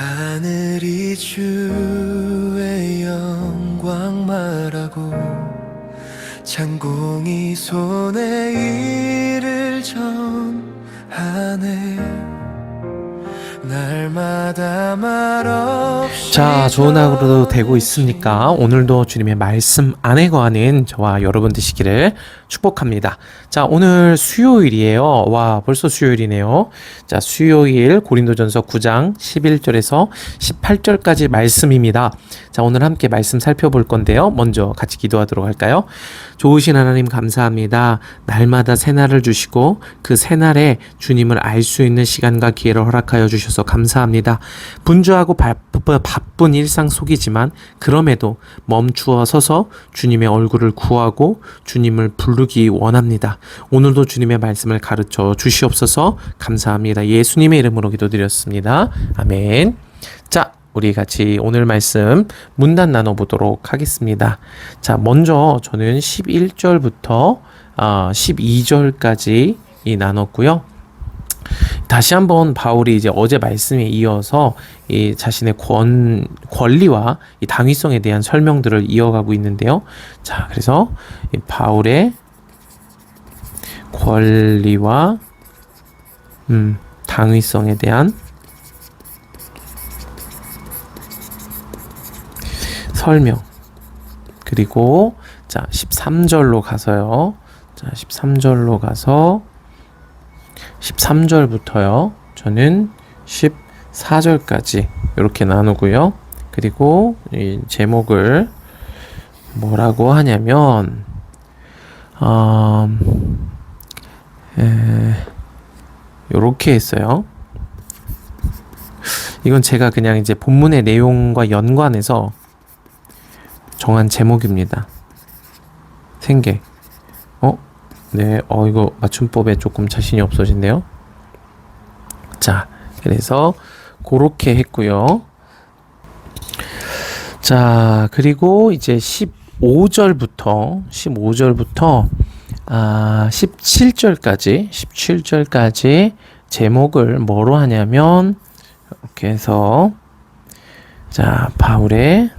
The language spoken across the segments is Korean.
하늘이 주의 영광 말하고 창공이 손에 일을 전하네. 날마다 말없이. 자, 좋은 하루도 되고 있으니까 오늘도 주님의 말씀 안에 거하는 저와 여러분 되시기를 축복합니다. 자, 오늘 수요일이에요. 와, 벌써 수요일이네요. 자, 수요일 고린도전서 9장 11절에서 18절까지 말씀입니다. 자, 오늘 함께 말씀 살펴볼 건데요. 먼저 같이 기도하도록 할까요? 좋으신 하나님 감사합니다. 날마다 새날을 주시고 그 새날에 주님을 알 수 있는 시간과 기회를 허락하여 주셔서 감사합니다. 분주하고 바쁜 일상 속이지만 그럼에도 멈추어 서서 주님의 얼굴을 구하고 주님을 부르기 원합니다. 오늘도 주님의 말씀을 가르쳐 주시옵소서. 감사합니다. 예수님의 이름으로 기도드렸습니다. 아멘. 자, 우리 같이 오늘 말씀 문단 나눠보도록 하겠습니다. 자, 먼저 저는 11절부터 12절까지 나눴고요. 다시 한번 바울이 이제 어제 말씀에 이어서 이 자신의 권리와 이 당위성에 대한 설명들을 이어가고 있는데요. 자, 그래서 이 바울의 권리와 당위성에 대한 설명, 그리고 자 13절로 가서요. 자 13절로 가서 13절부터요. 저는 14절까지 이렇게 나누고요. 그리고 이 제목을 뭐라고 하냐면 요렇게 했어요. 이건 제가 그냥 이제 본문의 내용과 연관해서 정한 제목입니다. 생계. 네, 이거 맞춤법에 조금 자신이 없어진대요. 자, 그래서 그렇게 했고요. 자, 그리고 이제 15절부터 17절까지 제목을 뭐로 하냐면 이렇게 해서 자, 바울의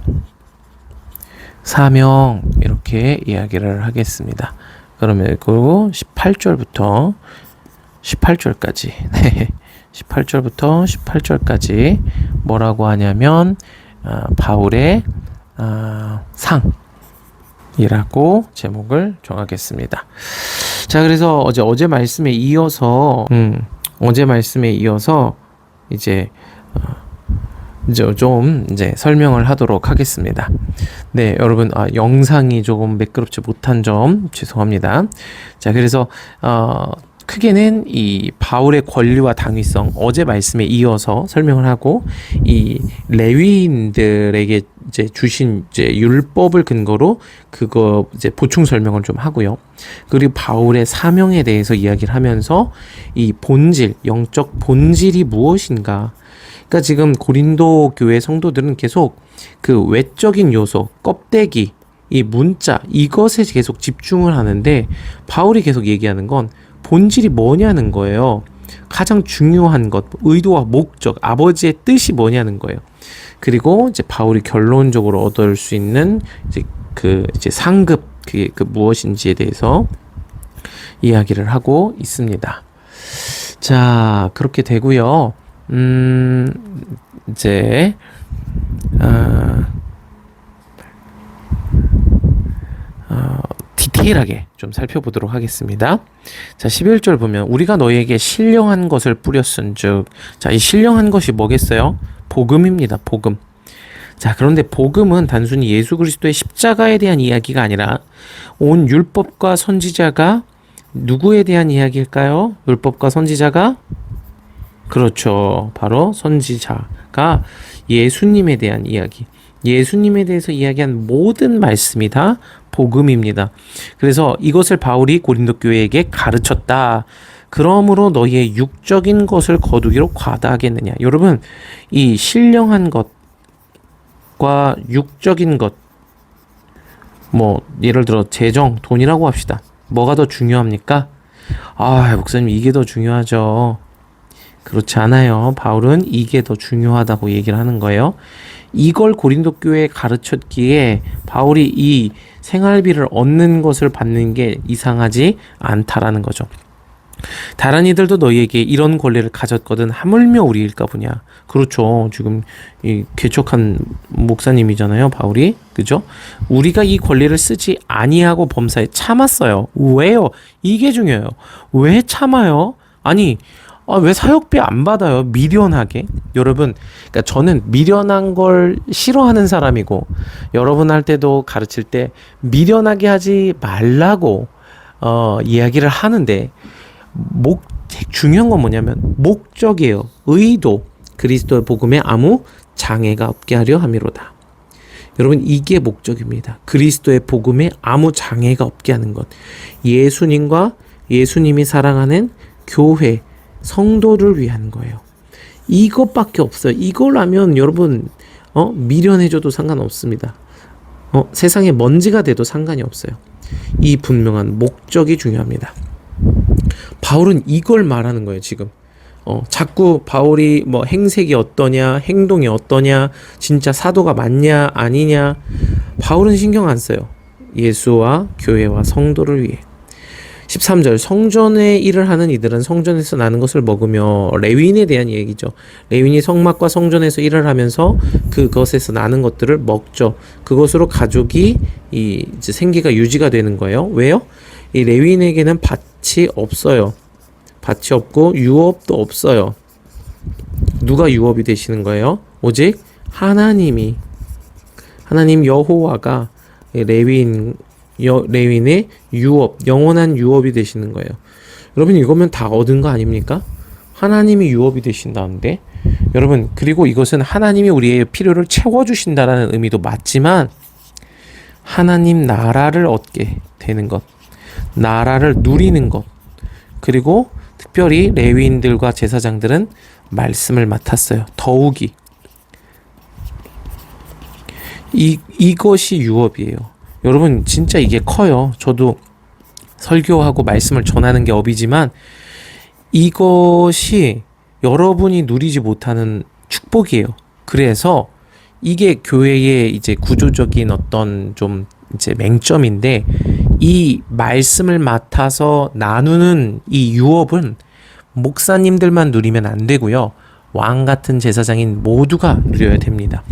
사명 이렇게 이야기를 하겠습니다. 그러면 그리고 18절부터 18절까지 18절부터 18절까지 뭐라고 하냐면 바울의 상이라고 제목을 정하겠습니다. 자, 그래서 어제 말씀에 이어서 이제 좀 설명을 하도록 하겠습니다. 네, 여러분, 영상이 조금 매끄럽지 못한 점 죄송합니다. 자, 그래서 크게는 이 바울의 권리와 당위성 어제 말씀에 이어서 설명을 하고 이 레위인들에게 이제 주신 율법을 근거로 그거 보충 설명을 좀 하고요. 그리고 바울의 사명에 대해서 이야기를 하면서 이 본질, 영적 본질이 무엇인가? 그러니까 지금 고린도 교회 성도들은 계속 그 외적인 요소, 껍데기, 이 문자, 이것에 계속 집중을 하는데 바울이 계속 얘기하는 건 본질이 뭐냐는 거예요. 가장 중요한 것, 의도와 목적, 아버지의 뜻이 뭐냐는 거예요. 그리고 이제 바울이 결론적으로 얻을 수 있는 상급, 그게 무엇인지에 대해서 이야기를 하고 있습니다. 자, 그렇게 되고요. 디테일하게 좀 살펴보도록 하겠습니다. 자, 11절 보면 우리가 너희에게 신령한 것을 뿌렸은즉, 자, 이 신령한 것이 뭐겠어요? 복음입니다. 복음. 자, 그런데 복음은 단순히 예수 그리스도의 십자가에 대한 이야기가 아니라 온 율법과 선지자가 누구에 대한 이야기일까요? 율법과 선지자가 그렇죠. 바로 선지자가 예수님에 대한 이야기. 예수님에 대해서 이야기한 모든 말씀이 다 복음입니다. 그래서 이것을 바울이 고린도 교회에게 가르쳤다. 그러므로 너희의 육적인 것을 거두기로 과다하겠느냐. 여러분, 이 신령한 것과 육적인 것, 예를 들어 재정, 돈이라고 합시다. 뭐가 더 중요합니까? 목사님, 이게 더 중요하죠. 그렇지 않아요. 바울은 이게 더 중요하다고 얘기를 하는 거예요. 이걸 고린도 교회에 가르쳤기에 바울이 이 생활비를 얻는 것을 받는 게 이상하지 않다라는 거죠. 다른 이들도 너희에게 이런 권리를 가졌거든 하물며 우리일까 보냐. 그렇죠. 지금 이 개척한 목사님이잖아요, 바울이. 그죠? 우리가 이 권리를 쓰지 아니하고 범사에 참았어요. 왜요? 이게 중요해요. 왜 참아요? 아니, 왜 사역비 안 받아요? 미련하게. 여러분, 그러니까 저는 미련한 걸 싫어하는 사람이고, 여러분 할 때도 가르칠 때 미련하게 하지 말라고 이야기를 하는데, 중요한 건 뭐냐면 목적이에요. 의도. 그리스도의 복음에 아무 장애가 없게 하려 함이로다. 여러분, 이게 목적입니다. 그리스도의 복음에 아무 장애가 없게 하는 것. 예수님과 예수님이 사랑하는 교회, 성도를 위한 거예요. 이것밖에 없어요. 이걸 하면 여러분 미련해져도 상관없습니다. 세상에 먼지가 돼도 상관이 없어요. 이 분명한 목적이 중요합니다. 바울은 이걸 말하는 거예요, 지금. 자꾸 바울이 뭐 행색이 어떠냐, 행동이 어떠냐, 진짜 사도가 맞냐, 아니냐. 바울은 신경 안 써요. 예수와 교회와 성도를 위해. 13절, 성전의 일을 하는 이들은 성전에서 나는 것을 먹으며, 레위인에 대한 얘기죠. 레위인이 성막과 성전에서 일을 하면서 그것에서 나는 것들을 먹죠. 그것으로 가족이 이제 생계가 유지가 되는 거예요. 왜요? 이 레위인에게는 밭이 없어요. 밭이 없고 유업도 없어요. 누가 유업이 되시는 거예요? 오직 하나님 여호와가 레위인의 유업, 영원한 유업이 되시는 거예요. 여러분, 이거면 다 얻은 거 아닙니까? 하나님이 유업이 되신다는데, 여러분, 그리고 이것은 하나님이 우리의 필요를 채워주신다라는 의미도 맞지만, 하나님 나라를 얻게 되는 것, 나라를 누리는 것, 그리고 특별히 레위인들과 제사장들은 말씀을 맡았어요. 더욱이 이것이 유업이에요. 여러분, 진짜 이게 커요. 저도 설교하고 말씀을 전하는 게 업이지만 이것이 여러분이 누리지 못하는 축복이에요. 그래서 이게 교회의 이제 구조적인 어떤 좀 이제 맹점인데, 이 말씀을 맡아서 나누는 이 유업은 목사님들만 누리면 안 되고요. 왕 같은 제사장인 모두가 누려야 됩니다.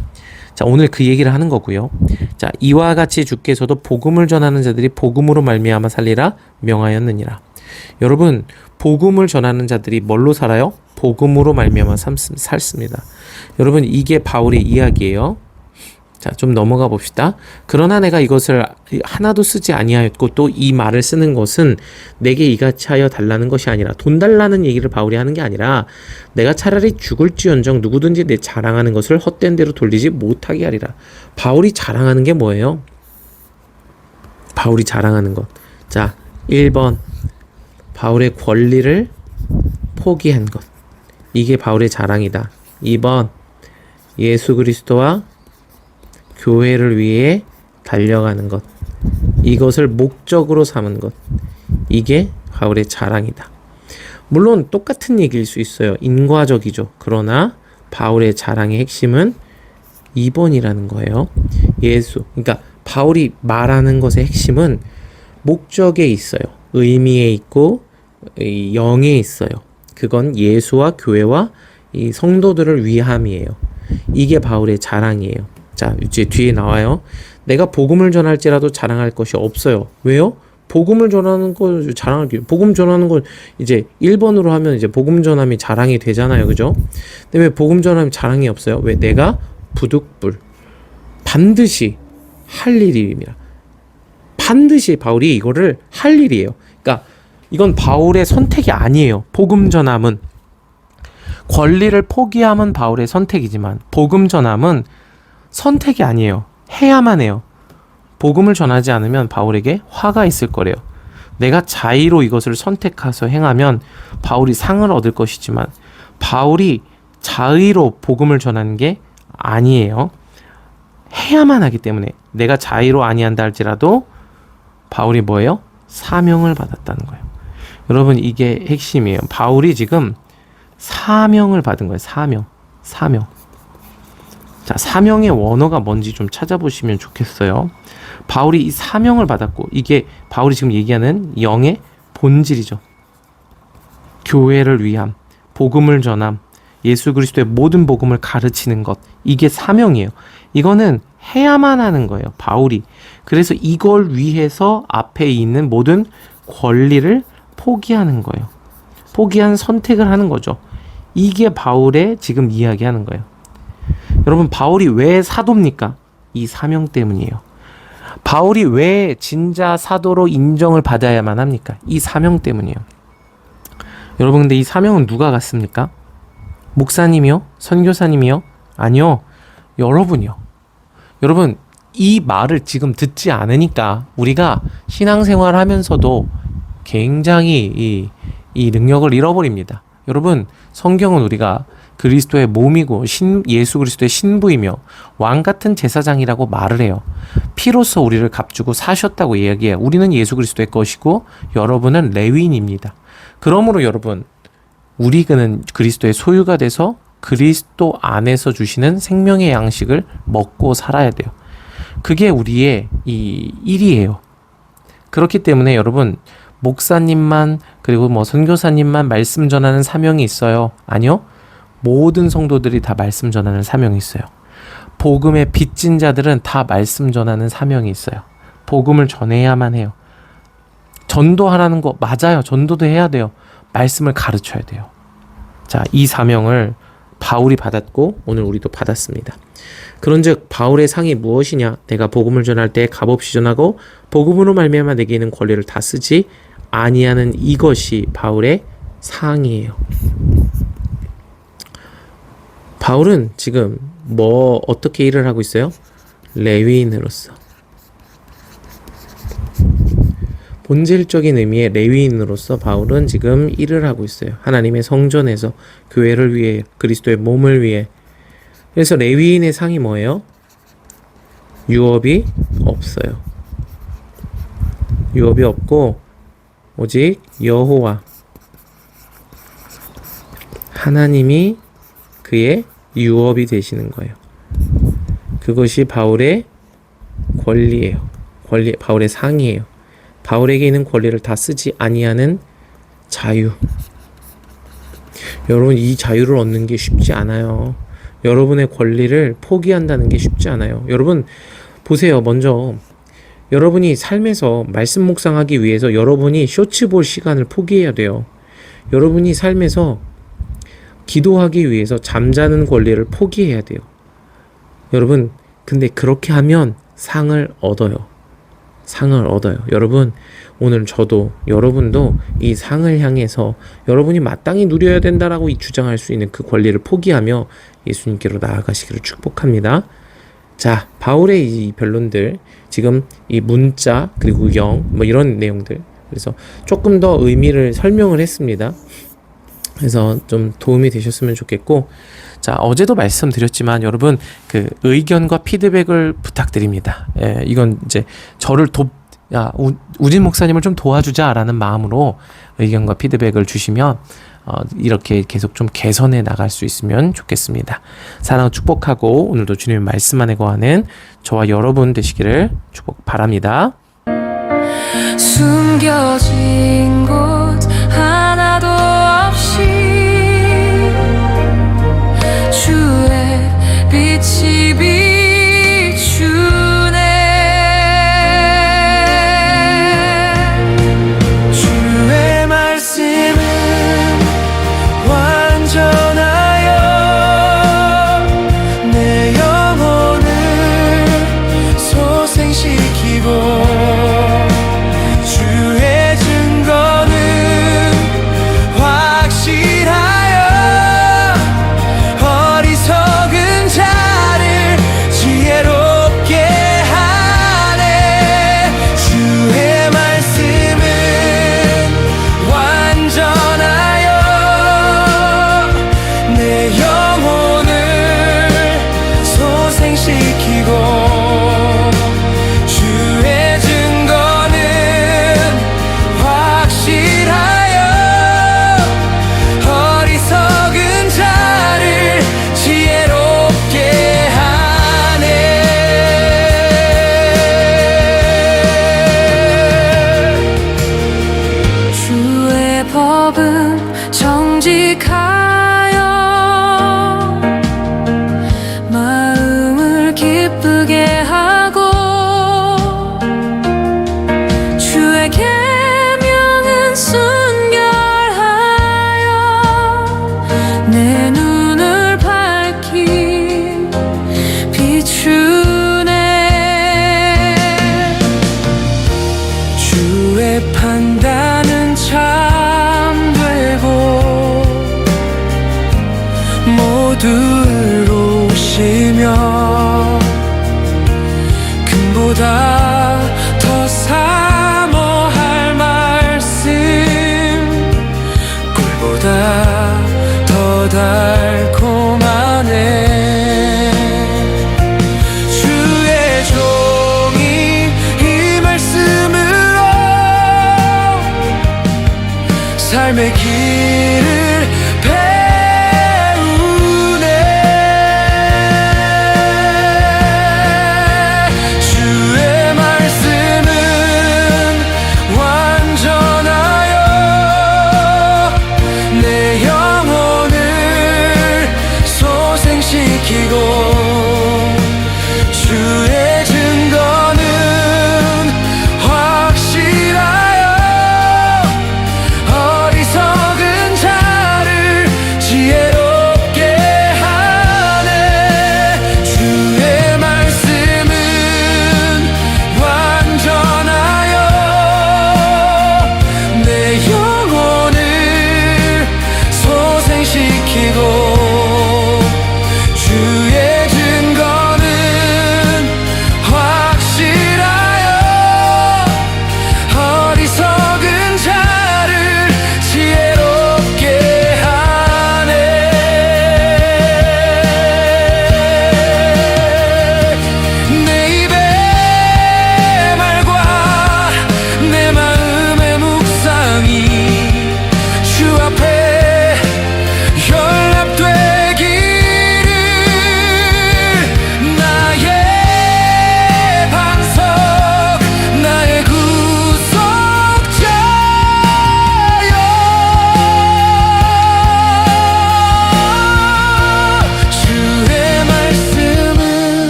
자, 오늘 그 얘기를 하는 거고요. 자, 이와 같이 주께서도 복음을 전하는 자들이 복음으로 말미암아 살리라 명하였느니라. 여러분, 복음을 전하는 자들이 뭘로 살아요? 복음으로 말미암아 살습니다. 여러분, 이게 바울의 이야기예요. 자, 좀 넘어가 봅시다. 그러나 내가 이것을 하나도 쓰지 아니하였고, 또 이 말을 쓰는 것은 내게 이같이 하여 달라는 것이 아니라, 돈 달라는 얘기를 바울이 하는 게 아니라, 내가 차라리 죽을지언정 누구든지 내 자랑하는 것을 헛된 대로 돌리지 못하게 하리라. 바울이 자랑하는 게 뭐예요? 바울이 자랑하는 것. 자, 1번 바울의 권리를 포기한 것. 이게 바울의 자랑이다. 2번 예수 그리스도와 교회를 위해 달려가는 것. 이것을 목적으로 삼은 것. 이게 바울의 자랑이다. 물론 똑같은 얘기일 수 있어요. 인과적이죠. 그러나 바울의 자랑의 핵심은 2번이라는 거예요. 예수. 그러니까 바울이 말하는 것의 핵심은 목적에 있어요. 의미에 있고 영에 있어요. 그건 예수와 교회와 이 성도들을 위함이에요. 이게 바울의 자랑이에요. 자, 이제 뒤에 나와요. 내가 복음을 전할지라도 자랑할 것이 없어요. 왜요? 복음을 전하는 거 자랑할 게, 복음 전하는 건 이제 1번으로 하면 이제 복음 전함이 자랑이 되잖아요. 그죠? 근데 왜 복음 전함이 자랑이 없어요? 왜? 내가 부득불 반드시 할 일입니다. 반드시 바울이 이거를 할 일이에요. 그러니까 이건 바울의 선택이 아니에요. 복음 전함은 권리를 포기함은 바울의 선택이지만 복음 전함은 선택이 아니에요. 해야만 해요. 복음을 전하지 않으면 바울에게 화가 있을 거래요. 내가 자의로 이것을 선택해서 행하면 바울이 상을 얻을 것이지만 바울이 자의로 복음을 전하는 게 아니에요. 해야만 하기 때문에 내가 자의로 아니한다 할지라도 바울이 뭐예요? 사명을 받았다는 거예요. 여러분, 이게 핵심이에요. 바울이 지금 사명을 받은 거예요. 사명. 자, 사명의 원어가 뭔지 좀 찾아보시면 좋겠어요. 바울이 이 사명을 받았고, 이게 바울이 지금 얘기하는 영의 본질이죠. 교회를 위함, 복음을 전함, 예수 그리스도의 모든 복음을 가르치는 것, 이게 사명이에요. 이거는 해야만 하는 거예요, 바울이. 그래서 이걸 위해서 앞에 있는 모든 권리를 포기하는 거예요. 포기한 선택을 하는 거죠. 이게 바울의 지금 이야기하는 거예요. 여러분, 바울이 왜 사도입니까? 이 사명 때문이에요. 바울이 왜 진짜 사도로 인정을 받아야만 합니까? 이 사명 때문이에요. 여러분, 근데 이 사명은 누가 갖습니까? 목사님이요? 선교사님이요? 아니요. 여러분이요. 여러분, 이 말을 지금 듣지 않으니까 우리가 신앙생활 하면서도 굉장히 이 능력을 잃어버립니다. 여러분, 성경은 우리가 그리스도의 몸이고 예수 그리스도의 신부이며 왕 같은 제사장이라고 말을 해요. 피로써 우리를 값주고 사셨다고 이야기해요. 우리는 예수 그리스도의 것이고 여러분은 레위인입니다. 그러므로 여러분, 우리는 그리스도의 소유가 돼서 그리스도 안에서 주시는 생명의 양식을 먹고 살아야 돼요. 그게 우리의 이 일이에요. 그렇기 때문에 여러분, 목사님만 그리고 뭐 선교사님만 말씀 전하는 사명이 있어요? 아니요. 모든 성도들이 다 말씀 전하는 사명이 있어요. 복음의 빚진 자들은 다 말씀 전하는 사명이 있어요. 복음을 전해야만 해요. 전도하라는 거 맞아요. 전도도 해야 돼요. 말씀을 가르쳐야 돼요. 자, 이 사명을 바울이 받았고 오늘 우리도 받았습니다. 그런즉 바울의 상이 무엇이냐? 내가 복음을 전할 때 값없이 전하고 복음으로 말미암아 내게 있는 권리를 다 쓰지 아니하는 이것이 바울의 상이에요. 바울은 지금 어떻게 일을 하고 있어요? 레위인으로서. 본질적인 의미의 레위인으로서 바울은 지금 일을 하고 있어요. 하나님의 성전에서 교회를 위해, 그리스도의 몸을 위해. 그래서 레위인의 상이 뭐예요? 유업이 없어요. 유업이 없고 오직 여호와 하나님이 그의 유업이 되시는 거예요. 그것이 바울의 권리예요. 바울의 상이에요. 바울에게 있는 권리를 다 쓰지 아니하는 자유. 여러분, 이 자유를 얻는 게 쉽지 않아요. 여러분의 권리를 포기한다는 게 쉽지 않아요. 여러분 보세요. 먼저 여러분이 삶에서 말씀 묵상하기 위해서 여러분이 쇼츠 볼 시간을 포기해야 돼요. 여러분이 삶에서 기도하기 위해서 잠자는 권리를 포기해야 돼요. 여러분, 근데 그렇게 하면 상을 얻어요. 상을 얻어요. 여러분, 오늘 저도 여러분도 이 상을 향해서 여러분이 마땅히 누려야 된다라고 주장할 수 있는 그 권리를 포기하며 예수님께로 나아가시기를 축복합니다. 자, 바울의 이 변론들, 지금 이 문자 그리고 영 이런 내용들, 그래서 조금 더 의미를 설명을 했습니다. 그래서 좀 도움이 되셨으면 좋겠고, 자, 어제도 말씀드렸지만 여러분 그 의견과 피드백을 부탁드립니다. 이건 이제 저를 우진 목사님을 좀 도와주자라는 마음으로 의견과 피드백을 주시면 이렇게 계속 좀 개선해 나갈 수 있으면 좋겠습니다. 사랑을 축복하고 오늘도 주님의 말씀 안에 거하는 저와 여러분 되시기를 축복 바랍니다. 숨겨진 곳 하나도 없이 주의 빛이 비추네. 주의 말씀은 완전하여 내 영혼을 소생시키고 주의 증거는 확실하여 어리석은 자를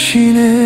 주시네